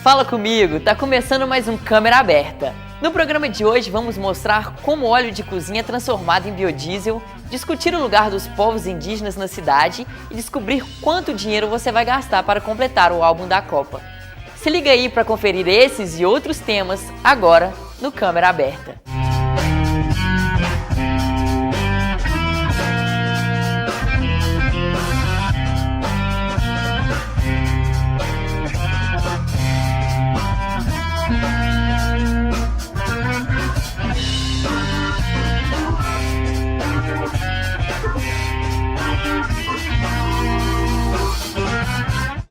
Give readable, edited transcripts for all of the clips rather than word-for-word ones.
Fala comigo, tá começando mais um Câmera Aberta. No programa de hoje vamos mostrar como o óleo de cozinha é transformado em biodiesel, discutir o lugar dos povos indígenas na cidade e descobrir quanto dinheiro você vai gastar para completar o álbum da Copa. Se liga aí para conferir esses e outros temas agora no Câmera Aberta.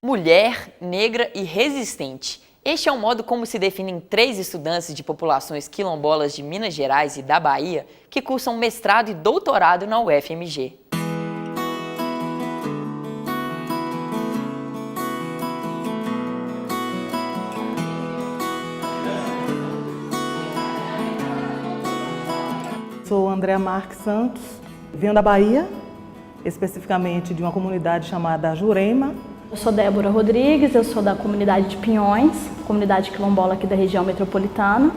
Mulher, negra e resistente. Este é o modo como se definem 3 estudantes de populações quilombolas de Minas Gerais e da Bahia que cursam mestrado e doutorado na UFMG. Sou Andréa Marques Santos, venho da Bahia, especificamente de uma comunidade chamada Jurema. Eu sou Débora Rodrigues, eu sou da comunidade de Pinhões, comunidade quilombola aqui da região metropolitana,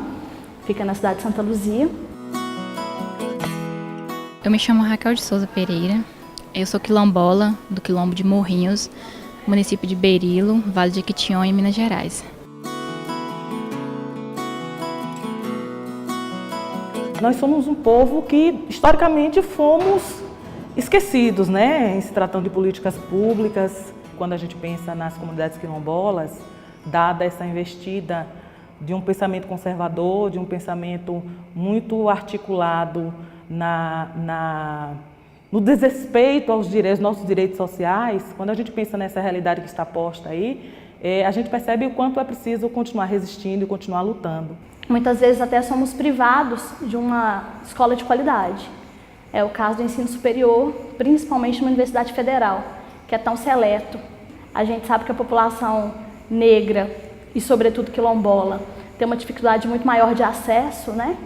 fica na cidade de Santa Luzia. Eu me chamo Raquel de Souza Pereira, eu sou quilombola do quilombo de Morrinhos, município de Berilo, Vale de Jequitinhonha, Minas Gerais. Nós somos um povo que historicamente fomos esquecidos, né, em se tratando de políticas públicas. Quando a gente pensa nas comunidades quilombolas, dada essa investida de um pensamento conservador, de um pensamento muito articulado no desrespeito aos nossos direitos sociais, quando a gente pensa nessa realidade que está posta aí, a gente percebe o quanto é preciso continuar resistindo e continuar lutando. Muitas vezes até somos privados de uma escola de qualidade. É o caso do ensino superior, principalmente na Universidade Federal, que é tão seleto. A gente sabe que a população negra e, sobretudo, quilombola tem uma dificuldade muito maior de acesso, né?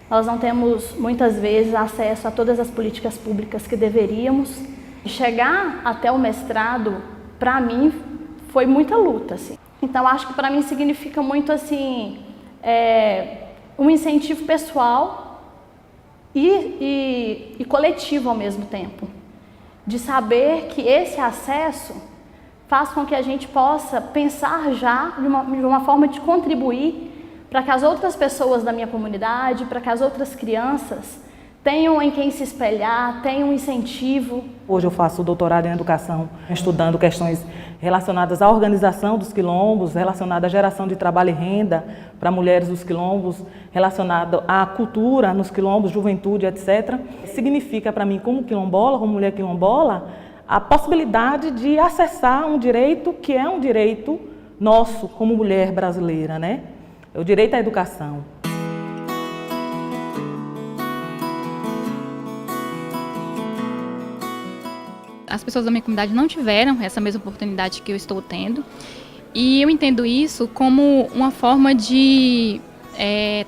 Nós não temos, muitas vezes, acesso a todas as políticas públicas que deveríamos. Chegar até o mestrado, para mim, foi muita luta, assim. Então, acho que para mim significa muito, assim, um incentivo pessoal e coletivo ao mesmo tempo. De saber que esse acesso faz com que a gente possa pensar já de uma forma de contribuir para que as outras pessoas da minha comunidade, para que as outras crianças tenham em quem se espelhar, tenham um incentivo. Hoje eu faço doutorado em educação, estudando questões relacionadas à organização dos quilombos, relacionadas à geração de trabalho e renda para mulheres dos quilombos, relacionado à cultura nos quilombos, juventude, etc. Significa para mim, como quilombola, como mulher quilombola, a possibilidade de acessar um direito que é um direito nosso como mulher brasileira, né? É o direito à educação. As pessoas da minha comunidade não tiveram essa mesma oportunidade que eu estou tendo, e eu entendo isso como uma forma de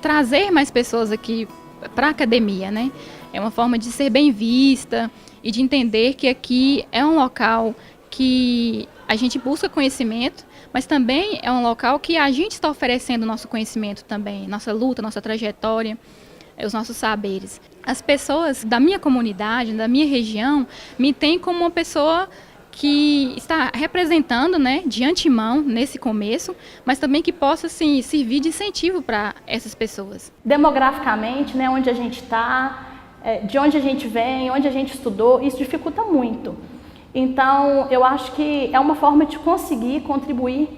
trazer mais pessoas aqui para a academia, né? É uma forma de ser bem vista e de entender que aqui é um local que a gente busca conhecimento, mas também é um local que a gente está oferecendo nosso conhecimento também, nossa luta, nossa trajetória, os nossos saberes. As pessoas da minha comunidade, da minha região, me têm como uma pessoa que está representando, né, de antemão nesse começo, mas também que possa, assim, servir de incentivo para essas pessoas. Demograficamente, né, onde a gente está, de onde a gente vem, onde a gente estudou, isso dificulta muito. Então, eu acho que é uma forma de conseguir contribuir,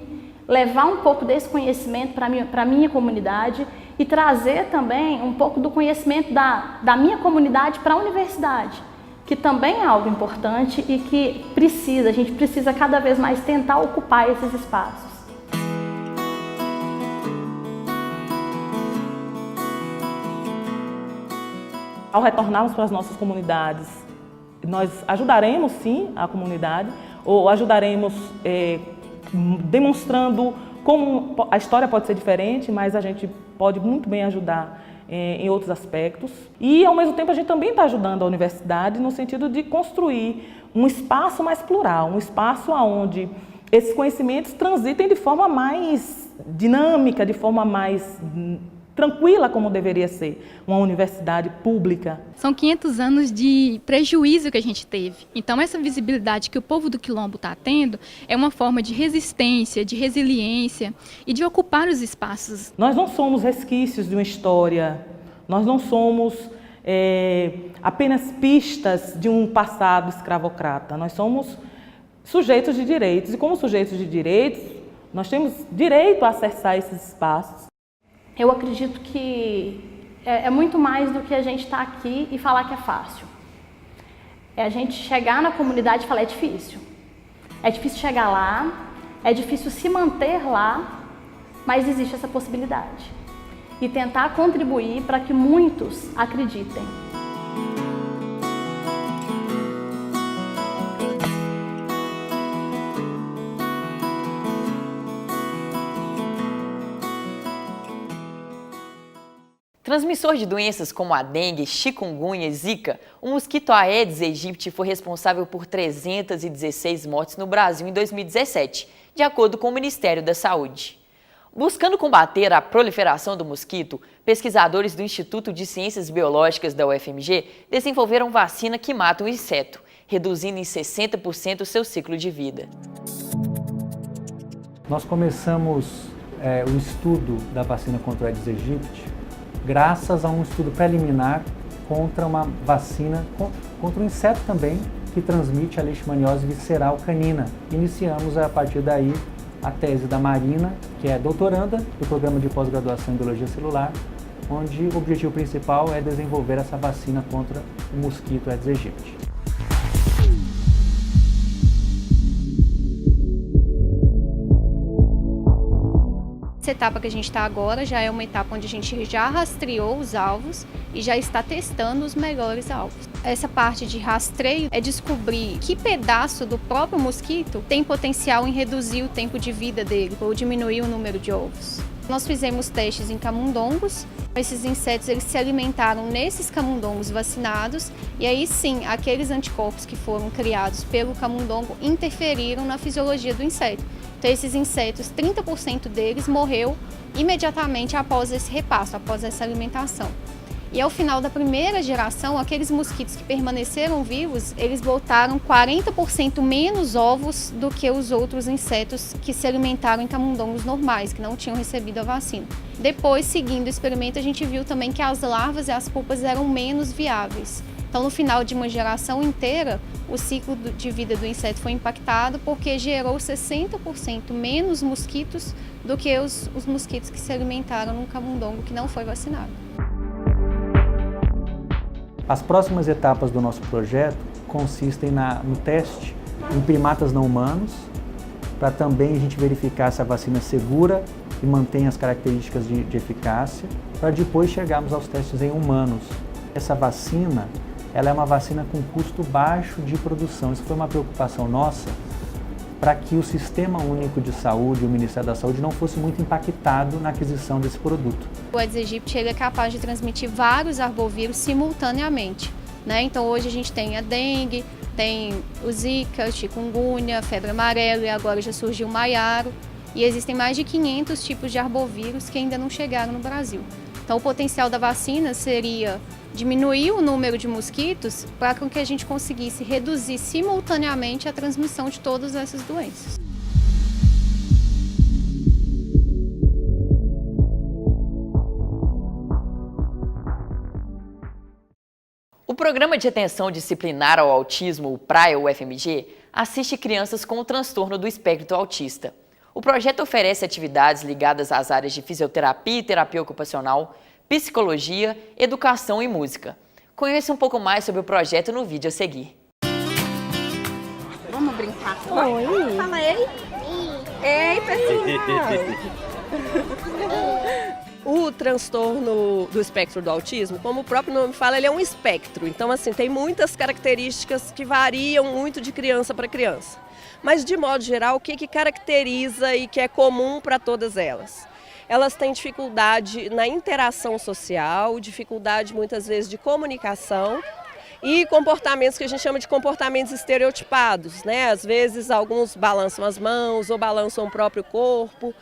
levar um pouco desse conhecimento para a minha comunidade e trazer também um pouco do conhecimento da minha comunidade para a universidade, que também é algo importante e que a gente precisa cada vez mais tentar ocupar esses espaços. Ao retornarmos para as nossas comunidades, nós ajudaremos sim a comunidade, ou ajudaremos demonstrando como a história pode ser diferente, mas a gente pode muito bem ajudar em outros aspectos. E, ao mesmo tempo, a gente também está ajudando a universidade no sentido de construir um espaço mais plural, um espaço onde esses conhecimentos transitem de forma mais dinâmica, de forma mais tranquila como deveria ser uma universidade pública. São 500 anos de prejuízo que a gente teve. Então essa visibilidade que o povo do Quilombo está tendo é uma forma de resistência, de resiliência e de ocupar os espaços. Nós não somos resquícios de uma história, nós não somos apenas pistas de um passado escravocrata, nós somos sujeitos de direitos e como sujeitos de direitos nós temos direito a acessar esses espaços. Eu acredito que é muito mais do que a gente estar aqui e falar que é fácil. É a gente chegar na comunidade e falar, é difícil. É difícil chegar lá, é difícil se manter lá, mas existe essa possibilidade. E tentar contribuir para que muitos acreditem. Transmissor de doenças como a dengue, chikungunya e zika, o mosquito Aedes aegypti foi responsável por 316 mortes no Brasil em 2017, de acordo com o Ministério da Saúde. Buscando combater a proliferação do mosquito, pesquisadores do Instituto de Ciências Biológicas da UFMG desenvolveram vacina que mata o inseto, reduzindo em 60% o seu ciclo de vida. Nós começamos o estudo da vacina contra o Aedes aegypti graças a um estudo preliminar contra uma vacina contra um inseto também que transmite a leishmaniose visceral canina. Iniciamos a partir daí a tese da Marina, que é doutoranda do programa de pós-graduação em Biologia Celular, onde o objetivo principal é desenvolver essa vacina contra o mosquito Aedes aegypti. Essa etapa que a gente está agora já é uma etapa onde a gente já rastreou os alvos e já está testando os melhores alvos. Essa parte de rastreio é descobrir que pedaço do próprio mosquito tem potencial em reduzir o tempo de vida dele ou diminuir o número de ovos. Nós fizemos testes em camundongos. Esses insetos eles se alimentaram nesses camundongos vacinados e aí sim, aqueles anticorpos que foram criados pelo camundongo interferiram na fisiologia do inseto. Então esses insetos, 30% deles morreu imediatamente após esse repasto, após essa alimentação. E ao final da primeira geração, aqueles mosquitos que permaneceram vivos, eles botaram 40% menos ovos do que os outros insetos que se alimentaram em camundongos normais, que não tinham recebido a vacina. Depois, seguindo o experimento, a gente viu também que as larvas e as pupas eram menos viáveis. Então, no final de uma geração inteira, o ciclo de vida do inseto foi impactado porque gerou 60% menos mosquitos do que os mosquitos que se alimentaram num camundongo que não foi vacinado. As próximas etapas do nosso projeto consistem no teste em primatas não humanos, para também a gente verificar se a vacina é segura e mantém as características de eficácia, para depois chegarmos aos testes em humanos. Essa vacina, ela é uma vacina com custo baixo de produção. Isso foi uma preocupação nossa para que o Sistema Único de Saúde, o Ministério da Saúde, não fosse muito impactado na aquisição desse produto. O Aedes aegypti ele é capaz de transmitir vários arbovírus simultaneamente, né? Então hoje a gente tem a dengue, tem o zika, chikungunya, febre amarela e agora já surgiu o maiaro. E existem mais de 500 tipos de arbovírus que ainda não chegaram no Brasil. Então o potencial da vacina seria diminuir o número de mosquitos para que a gente conseguisse reduzir simultaneamente a transmissão de todas essas doenças. O Programa de Atenção Disciplinar ao Autismo, o PRAE UFMG, assiste crianças com o transtorno do espectro autista. O projeto oferece atividades ligadas às áreas de fisioterapia e terapia ocupacional, psicologia, educação e música. Conheça um pouco mais sobre o projeto no vídeo a seguir. Vamos brincar? Oi. Fala ei. Ei, pessoal. O transtorno do espectro do autismo, como o próprio nome fala, ele é um espectro. Então, assim, tem muitas características que variam muito de criança para criança. Mas, de modo geral, o que caracteriza e que é comum para todas elas? Elas têm dificuldade na interação social, dificuldade muitas vezes de comunicação e comportamentos que a gente chama de comportamentos estereotipados, né? Às vezes alguns balançam as mãos ou balançam o próprio corpo.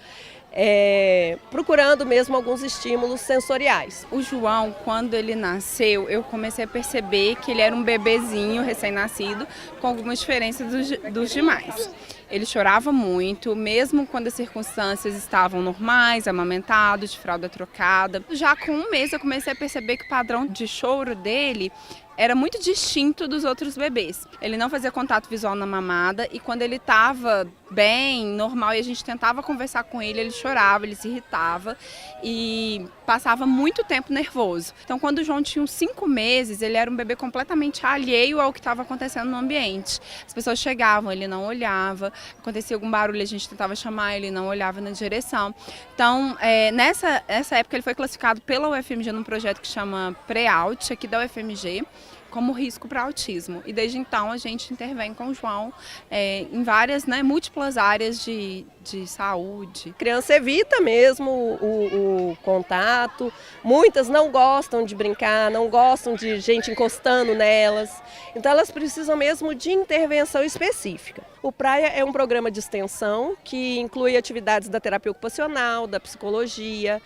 procurando mesmo alguns estímulos sensoriais. O João, quando ele nasceu, eu comecei a perceber que ele era um bebezinho recém-nascido com algumas diferenças dos demais. Ele chorava muito, mesmo quando as circunstâncias estavam normais, amamentado, de fralda trocada. Já com 1 mês eu comecei a perceber que o padrão de choro dele era muito distinto dos outros bebês. Ele não fazia contato visual na mamada e quando ele estava bem, normal, e a gente tentava conversar com ele, ele chorava, ele se irritava e passava muito tempo nervoso. Então, quando o João tinha uns 5 meses, ele era um bebê completamente alheio ao que estava acontecendo no ambiente. As pessoas chegavam, ele não olhava, acontecia algum barulho, a gente tentava chamar, ele não olhava na direção. Então, nessa época, ele foi classificado pela UFMG num projeto que chama Pré-Aut, aqui da UFMG, como risco para autismo. E desde então a gente intervém com o João em várias, múltiplas áreas de saúde. A criança evita mesmo o contato, muitas não gostam de brincar, não gostam de gente encostando nelas, então elas precisam mesmo de intervenção específica. O Praia é um programa de extensão que inclui atividades da terapia ocupacional, da psicologia,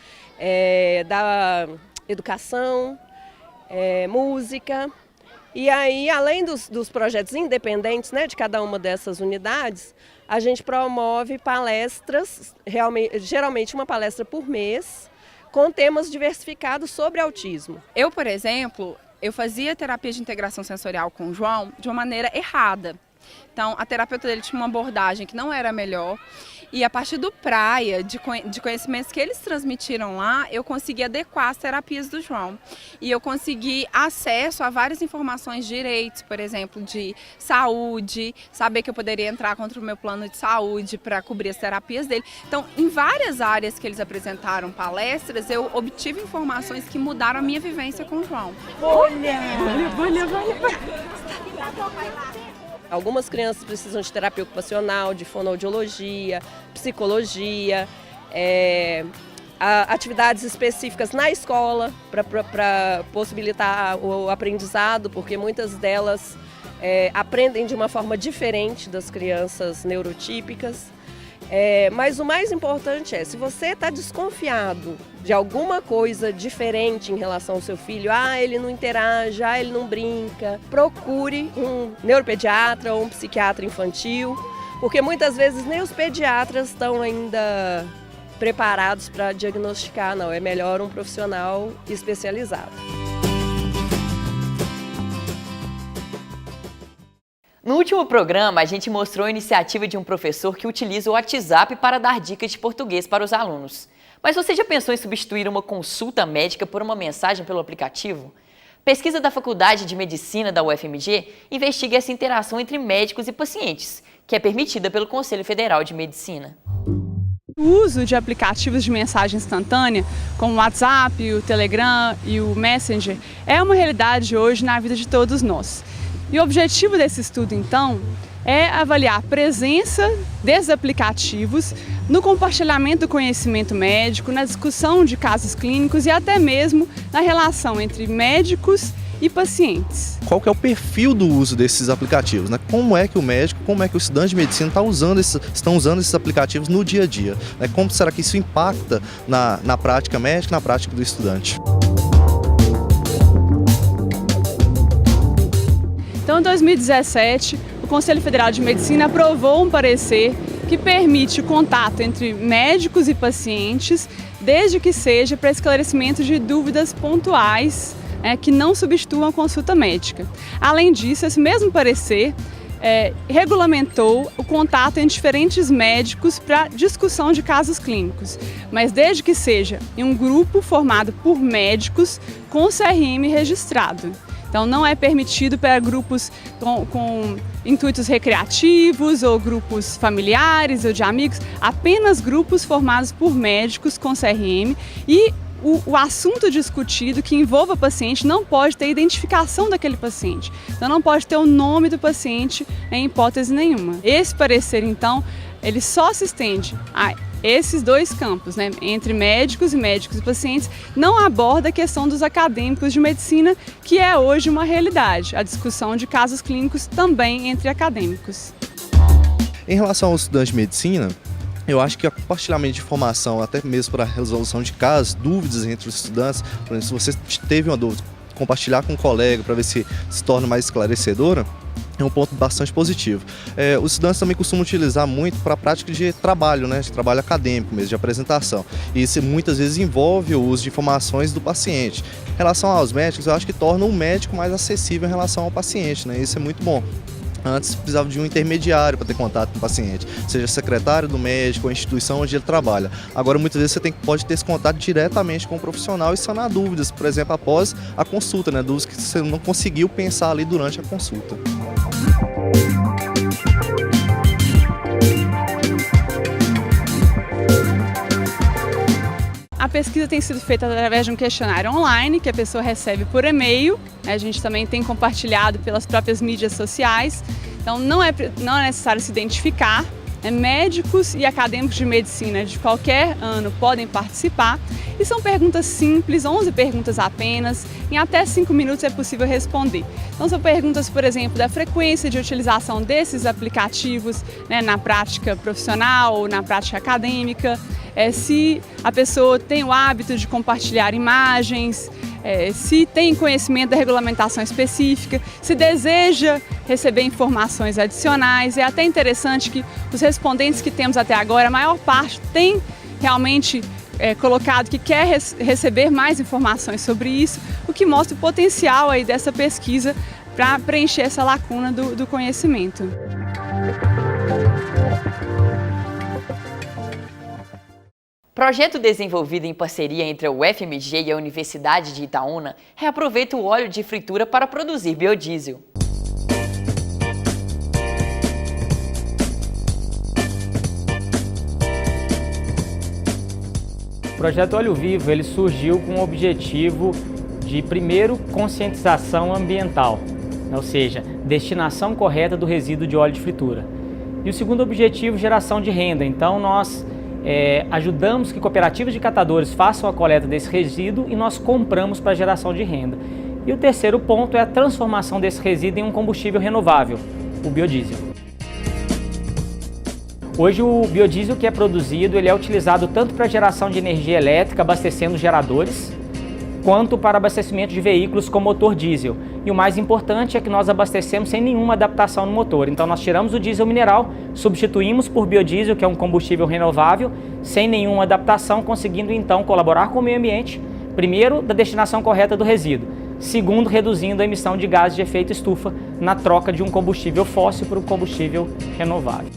da educação, música. E aí, além dos projetos independentes, de cada uma dessas unidades, a gente promove palestras, geralmente uma palestra por mês, com temas diversificados sobre autismo. Eu, por exemplo, fazia terapia de integração sensorial com o João de uma maneira errada. Então, a terapeuta dele tinha uma abordagem que não era a melhor. E a partir do Praia, de conhecimentos que eles transmitiram lá, eu consegui adequar as terapias do João. E eu consegui acesso a várias informações, direitos, por exemplo, de saúde, saber que eu poderia entrar contra o meu plano de saúde para cobrir as terapias dele. Então, em várias áreas que eles apresentaram palestras, eu obtive informações que mudaram a minha vivência com o João. Olha! Algumas crianças precisam de terapia ocupacional, de fonoaudiologia, psicologia, atividades específicas na escola para possibilitar o aprendizado, porque muitas delas aprendem de uma forma diferente das crianças neurotípicas. Mas o mais importante se você está desconfiado de alguma coisa diferente em relação ao seu filho, ele não interage, ele não brinca, procure um neuropediatra ou um psiquiatra infantil, porque muitas vezes nem os pediatras estão ainda preparados para diagnosticar, não, é melhor um profissional especializado. No último programa, a gente mostrou a iniciativa de um professor que utiliza o WhatsApp para dar dicas de português para os alunos. Mas você já pensou em substituir uma consulta médica por uma mensagem pelo aplicativo? Pesquisa da Faculdade de Medicina da UFMG investiga essa interação entre médicos e pacientes, que é permitida pelo Conselho Federal de Medicina. O uso de aplicativos de mensagem instantânea, como o WhatsApp, o Telegram e o Messenger, é uma realidade hoje na vida de todos nós. E o objetivo desse estudo, então, é avaliar a presença desses aplicativos no compartilhamento do conhecimento médico, na discussão de casos clínicos e até mesmo na relação entre médicos e pacientes. Qual que é o perfil do uso desses aplicativos? Como é que o médico, como é que o estudante de medicina estão usando esses aplicativos no dia a dia? Como será que isso impacta na prática médica, na prática do estudante? Então, em 2017, o Conselho Federal de Medicina aprovou um parecer que permite o contato entre médicos e pacientes, desde que seja para esclarecimento de dúvidas pontuais, que não substituam a consulta médica. Além disso, esse mesmo parecer regulamentou o contato entre diferentes médicos para discussão de casos clínicos, mas desde que seja em um grupo formado por médicos com CRM registrado. Então, não é permitido para grupos com intuitos recreativos ou grupos familiares ou de amigos, apenas grupos formados por médicos com CRM e o assunto discutido que envolva paciente não pode ter identificação daquele paciente. Então, não pode ter o nome do paciente em hipótese nenhuma. Esse parecer, então, ele só se estende a esses dois campos, entre médicos e pacientes, não aborda a questão dos acadêmicos de medicina, que é hoje uma realidade, a discussão de casos clínicos também entre acadêmicos. Em relação aos estudantes de medicina, Eu acho que o compartilhamento de informação, até mesmo para a resolução de casos, dúvidas entre os estudantes, por exemplo, se você teve uma dúvida, compartilhar com um colega para ver se torna mais esclarecedora, é um ponto bastante positivo. Os estudantes também costumam utilizar muito para a prática de trabalho, né, de trabalho acadêmico mesmo, de apresentação. E isso muitas vezes envolve o uso de informações do paciente. Em relação aos médicos, eu acho que torna o médico mais acessível em relação ao paciente, né? Isso é muito bom. Antes precisava de um intermediário para ter contato com o paciente, seja secretário do médico ou a instituição onde ele trabalha. Agora, muitas vezes você pode ter esse contato diretamente com o profissional e sanar dúvidas, por exemplo, após a consulta, né? Dúvidas que você não conseguiu pensar ali durante a consulta. A pesquisa tem sido feita através de um questionário online que a pessoa recebe por e-mail. A gente também tem compartilhado pelas próprias mídias sociais. Então não é necessário se identificar. Médicos e acadêmicos de medicina de qualquer ano podem participar. E são perguntas simples, 11 perguntas apenas. Em até 5 minutos é possível responder. Então são perguntas, por exemplo, da frequência de utilização desses aplicativos, né, na prática profissional ou na prática acadêmica. Se a pessoa tem o hábito de compartilhar imagens, se tem conhecimento da regulamentação específica, se deseja receber informações adicionais. É até interessante que os respondentes que temos até agora, a maior parte tem realmente colocado que quer receber mais informações sobre isso, o que mostra o potencial aí dessa pesquisa para preencher essa lacuna do conhecimento. Projeto desenvolvido em parceria entre a UFMG e a Universidade de Itaúna reaproveita o óleo de fritura para produzir biodiesel. O projeto Óleo Vivo ele surgiu com o objetivo de, primeiro, conscientização ambiental, ou seja, destinação correta do resíduo de óleo de fritura. E o segundo objetivo, geração de renda. Então nós ajudamos que cooperativas de catadores façam a coleta desse resíduo e nós compramos para geração de renda. E o terceiro ponto é a transformação desse resíduo em um combustível renovável, o biodiesel. Hoje o biodiesel que é produzido ele é utilizado tanto para geração de energia elétrica, abastecendo geradores, quanto para abastecimento de veículos com motor diesel. E o mais importante é que nós abastecemos sem nenhuma adaptação no motor. Então nós tiramos o diesel mineral, substituímos por biodiesel, que é um combustível renovável, sem nenhuma adaptação, conseguindo então colaborar com o meio ambiente, primeiro, da destinação correta do resíduo, segundo, reduzindo a emissão de gases de efeito estufa na troca de um combustível fóssil por um combustível renovável.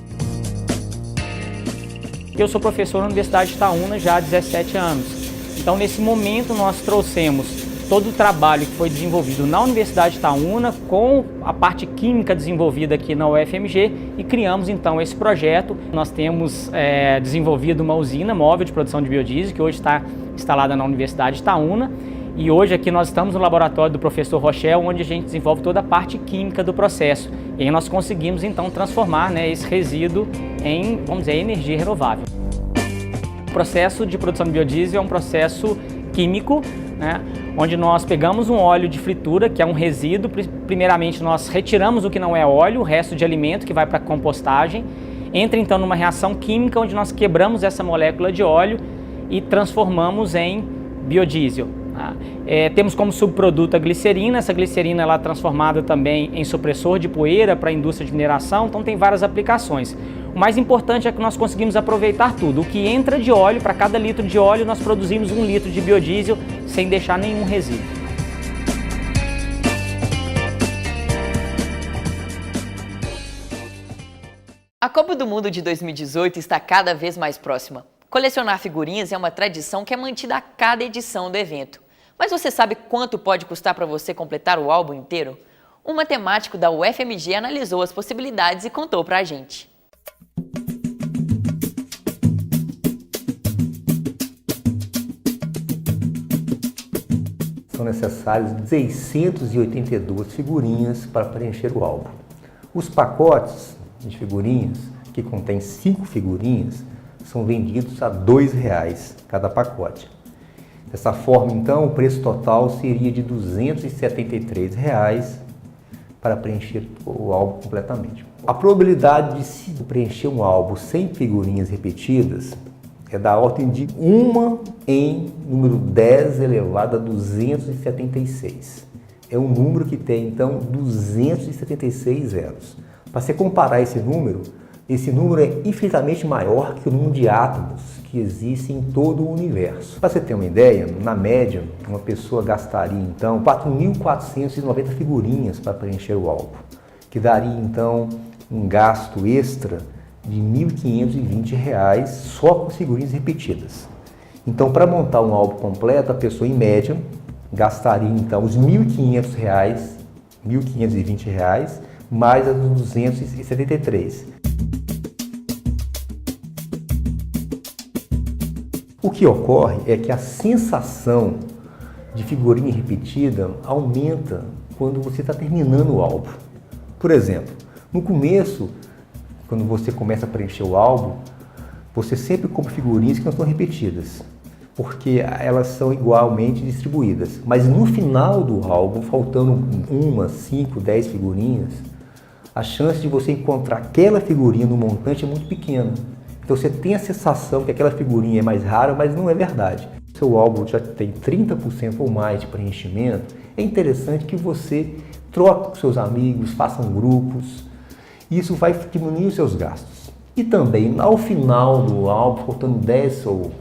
Eu sou professor na Universidade de Itaúna já há 17 anos. Então, nesse momento, nós trouxemos todo o trabalho que foi desenvolvido na Universidade de Itaúna com a parte química desenvolvida aqui na UFMG e criamos, então, esse projeto. Nós temos desenvolvido uma usina móvel de produção de biodiesel, que hoje está instalada na Universidade de Itaúna. E hoje aqui nós estamos no laboratório do professor Rochel, onde a gente desenvolve toda a parte química do processo. E aí nós conseguimos, então, transformar, né, esse resíduo em, vamos dizer, energia renovável. O processo de produção de biodiesel é um processo químico, né, onde nós pegamos um óleo de fritura, que é um resíduo. Primeiramente nós retiramos o que não é óleo, o resto de alimento que vai para a compostagem. Entra então numa reação química onde nós quebramos essa molécula de óleo e transformamos em biodiesel. Temos como subproduto a glicerina. Essa glicerina ela é transformada também em supressor de poeira para a indústria de mineração, então tem várias aplicações. O mais importante é que nós conseguimos aproveitar tudo. O que entra de óleo, para cada litro de óleo nós produzimos 1 litro de biodiesel sem deixar nenhum resíduo. A Copa do Mundo de 2018 está cada vez mais próxima. Colecionar figurinhas é uma tradição que é mantida a cada edição do evento. Mas você sabe quanto pode custar para você completar o álbum inteiro? Um matemático da UFMG analisou as possibilidades e contou para a gente. São necessárias 682 figurinhas para preencher o álbum. Os pacotes de figurinhas, que contêm 5 figurinhas, são vendidos a R$ 2,00 cada pacote. Dessa forma, então, o preço total seria de R$ 273,00 para preencher o álbum completamente. A probabilidade de se preencher um álbum sem figurinhas repetidas é da ordem de 1 em número 10 elevado a 276. É um número que tem, então, 276 zeros. Para você comparar esse número é infinitamente maior que o número de átomos que existem em todo o universo. Para você ter uma ideia, na média, uma pessoa gastaria, então, 4.490 figurinhas para preencher o álbum, que daria, então, um gasto extra de R$ 1.520 só com figurinhas repetidas. Então, para montar um álbum completo, a pessoa, em média, gastaria, então, os R$ 1.520 mais a dos 273. O que ocorre é que a sensação de figurinha repetida aumenta quando você está terminando o álbum. Por exemplo, no começo, quando você começa a preencher o álbum, você sempre compra figurinhas que não estão repetidas, porque elas são igualmente distribuídas. Mas no final do álbum, faltando 1, 5, 10 figurinhas, a chance de você encontrar aquela figurinha no montante é muito pequena. Então você tem a sensação que aquela figurinha é mais rara, mas não é verdade. Seu álbum já tem 30% ou mais de preenchimento, é interessante que você troque com seus amigos, façam grupos. Isso vai diminuir os seus gastos. E também, ao final do álbum, faltando 10 ou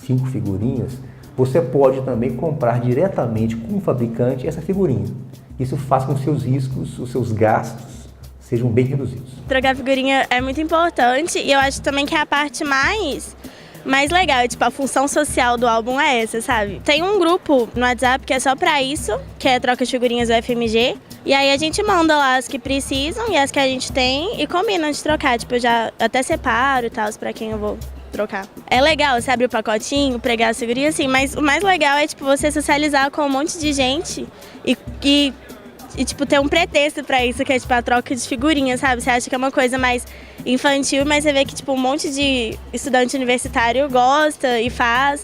5 figurinhas, você pode também comprar diretamente com o fabricante essa figurinha. Isso faz com que os seus riscos, os seus gastos, sejam bem reduzidos. Trocar figurinha é muito importante e eu acho também que é a parte mais legal, tipo, a função social do álbum é essa, sabe? Tem um grupo no WhatsApp que é só pra isso, que é troca de figurinhas UFMG, e aí a gente manda lá as que precisam e as que a gente tem e combina de trocar, tipo, eu já até separo e tal, pra quem eu vou trocar. É legal, você abre o pacotinho, pregar a figurinha assim, mas o mais legal é, tipo, você socializar com um monte de gente e tipo, ter um pretexto pra isso, que é, tipo, a troca de figurinhas, sabe? Você acha que é uma coisa mais infantil, mas você vê que, tipo, um monte de estudante universitário gosta e faz.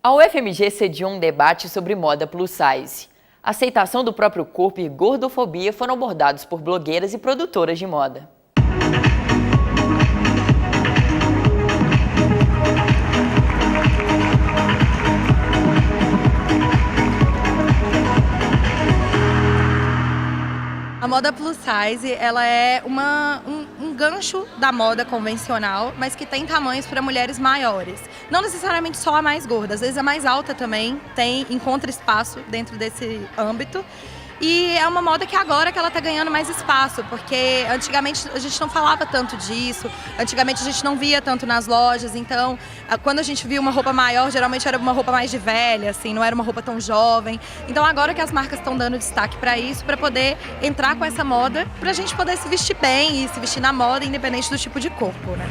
A UFMG sediou um debate sobre moda plus size. A aceitação do próprio corpo e gordofobia foram abordados por blogueiras e produtoras de moda. A moda plus size, ela é um gancho da moda convencional, mas que tem tamanhos para mulheres maiores. Não necessariamente só a mais gorda, às vezes a mais alta também encontra espaço dentro desse âmbito. E é uma moda que agora que ela tá ganhando mais espaço, porque antigamente a gente não falava tanto disso, antigamente a gente não via tanto nas lojas, então quando a gente via uma roupa maior, geralmente era uma roupa mais de velha, assim, não era uma roupa tão jovem. Então agora que as marcas estão dando destaque para isso, para poder entrar com essa moda, pra gente poder se vestir bem e se vestir na moda, independente do tipo de corpo, né?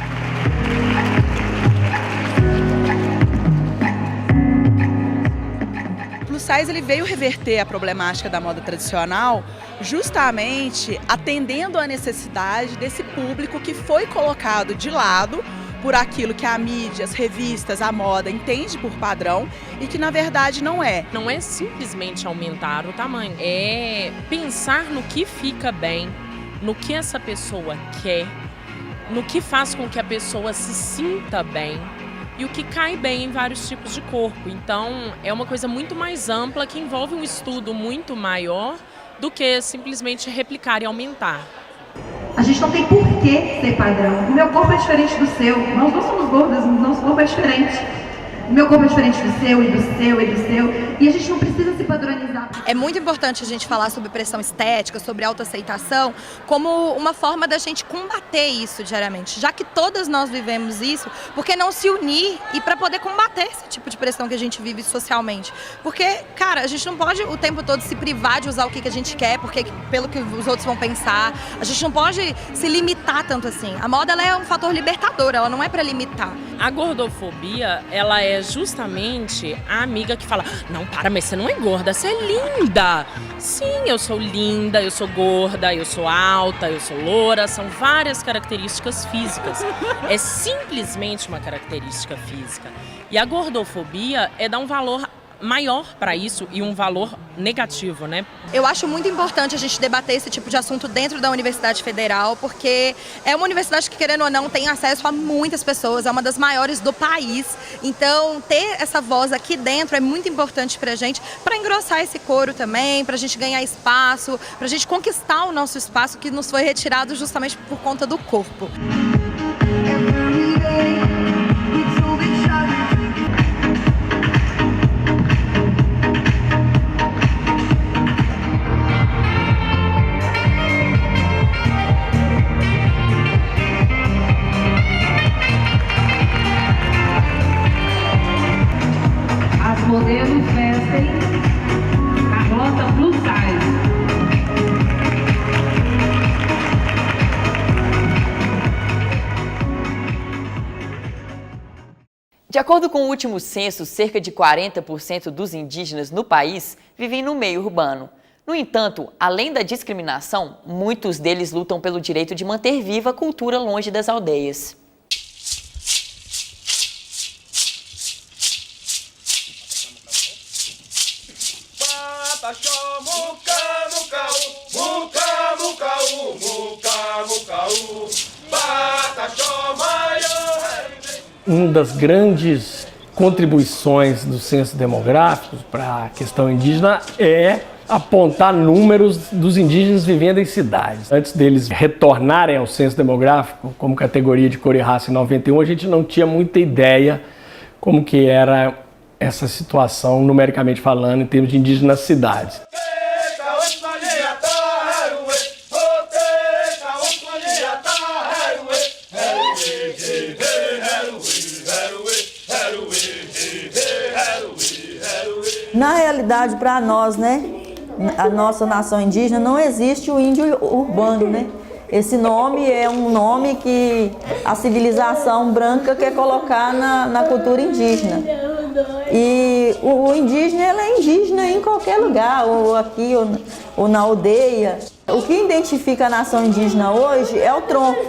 O size ele veio reverter a problemática da moda tradicional, justamente atendendo à necessidade desse público que foi colocado de lado por aquilo que a mídia, as revistas, a moda entende por padrão e que na verdade não é. Não é simplesmente aumentar o tamanho, é pensar no que fica bem, no que essa pessoa quer, no que faz com que a pessoa se sinta bem e o que cai bem em vários tipos de corpo. Então, é uma coisa muito mais ampla que envolve um estudo muito maior do que simplesmente replicar e aumentar. A gente não tem por que ser padrão. O meu corpo é diferente do seu. Nós não somos gordas, o nosso corpo é diferente. O meu corpo é diferente do seu, e do seu, e do seu. E a gente não precisa se padronizar. É muito importante a gente falar sobre pressão estética, sobre autoaceitação, como uma forma da gente combater isso diariamente. Já que todas nós vivemos isso, por que não se unir e para poder combater esse tipo de pressão que a gente vive socialmente? Porque, cara, a gente não pode o tempo todo se privar de usar o que a gente quer, porque pelo que os outros vão pensar. A gente não pode se limitar tanto assim. A moda, ela é um fator libertador, ela não é para limitar. A gordofobia, ela é justamente a amiga que fala: não, para, mas você não é gorda, você é linda. Sim, eu sou linda, eu sou gorda, eu sou alta, eu sou loura, são várias características físicas. É simplesmente uma característica física. E a gordofobia é dar um valor maior para isso e um valor negativo, né? Eu acho muito importante a gente debater esse tipo de assunto dentro da Universidade Federal, porque é uma universidade que, querendo ou não, tem acesso a muitas pessoas, é uma das maiores do país. Então, ter essa voz aqui dentro é muito importante pra gente, para engrossar esse coro também, pra gente ganhar espaço, pra gente conquistar o nosso espaço que nos foi retirado justamente por conta do corpo. As modelos vestem Carlota Plus Size. De acordo com o último censo, cerca de 40% dos indígenas no país vivem no meio urbano. No entanto, além da discriminação, muitos deles lutam pelo direito de manter viva a cultura longe das aldeias. Uma das grandes contribuições do censo demográfico para a questão indígena é apontar números dos indígenas vivendo em cidades. Antes deles retornarem ao censo demográfico como categoria de cor e raça em 91, a gente não tinha muita ideia como que era essa situação, numericamente falando, em termos de indígenas nas cidades. Na realidade, para nós, né, a nossa nação indígena, não existe o índio urbano, né? Esse nome é um nome que a civilização branca quer colocar na cultura indígena. E o indígena, ele é indígena em qualquer lugar, ou aqui, ou na aldeia. O que identifica a nação indígena hoje é o tronco,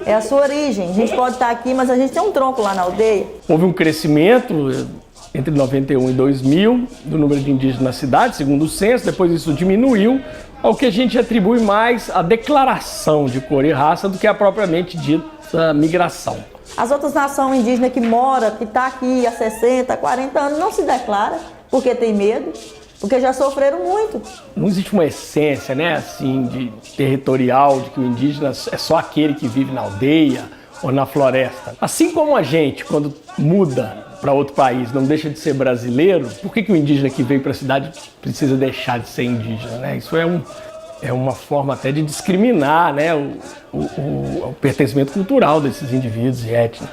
é a sua origem. A gente pode estar aqui, mas a gente tem um tronco lá na aldeia. Houve um crescimento entre 91 e 2000 do número de indígenas na cidade, segundo o censo, depois isso diminuiu, ao que a gente atribui mais a declaração de cor e raça do que a propriamente dita migração. As outras nações indígenas que moram, que estão aqui há 60, 40 anos, não se declara porque tem medo, porque já sofreram muito. Não existe uma essência, né, assim, de territorial, de que o indígena é só aquele que vive na aldeia ou na floresta. Assim como a gente, quando muda para outro país, não deixa de ser brasileiro, por que o indígena que veio para a cidade precisa deixar de ser indígena, né? Isso é uma forma até de discriminar, né, o pertencimento cultural desses indivíduos e étnicos.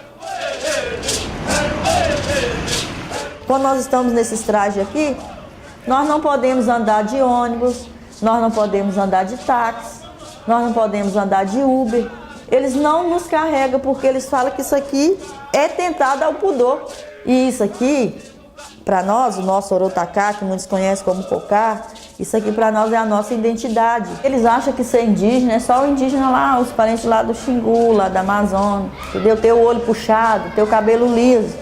Quando nós estamos nesses trajes aqui, nós não podemos andar de ônibus, nós não podemos andar de táxi, nós não podemos andar de Uber. Eles não nos carregam porque eles falam que isso aqui é tentado ao pudor. E isso aqui, para nós, o nosso Orotacá, que muitos conhecem como Cocá, isso aqui para nós é a nossa identidade. Eles acham que ser indígena é só o indígena lá, os parentes lá do Xingu, lá da Amazônia, entendeu? Ter o olho puxado, ter o cabelo liso.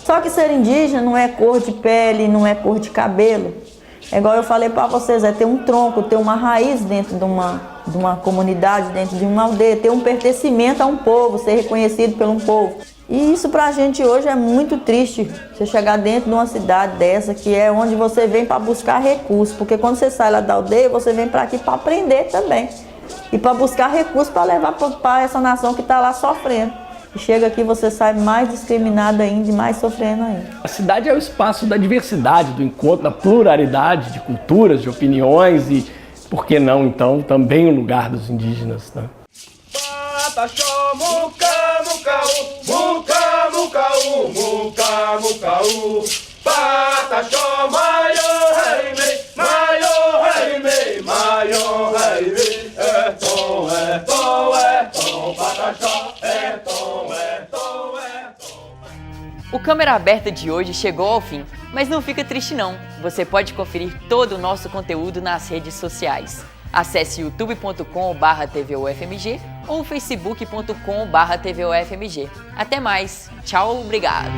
Só que ser indígena não é cor de pele, não é cor de cabelo. É igual eu falei para vocês, é ter um tronco, ter uma raiz dentro de uma comunidade, dentro de uma aldeia, ter um pertencimento a um povo, ser reconhecido por um povo. E isso pra gente hoje é muito triste, você chegar dentro de uma cidade dessa, que é onde você vem para buscar recursos, porque quando você sai lá da aldeia, você vem para aqui para aprender também. E para buscar recursos para levar para essa nação que está lá sofrendo. E chega aqui, você sai mais discriminado ainda e mais sofrendo ainda. A cidade é o espaço da diversidade, do encontro, da pluralidade de culturas, de opiniões e, por que não, então, também o lugar dos indígenas, né? O Câmera Aberta de hoje chegou ao fim, mas não fica triste não. Você pode conferir todo o nosso conteúdo nas redes sociais. Acesse youtube.com/tvufmg ou facebook.com/tvufmg. Até mais. Tchau, obrigado.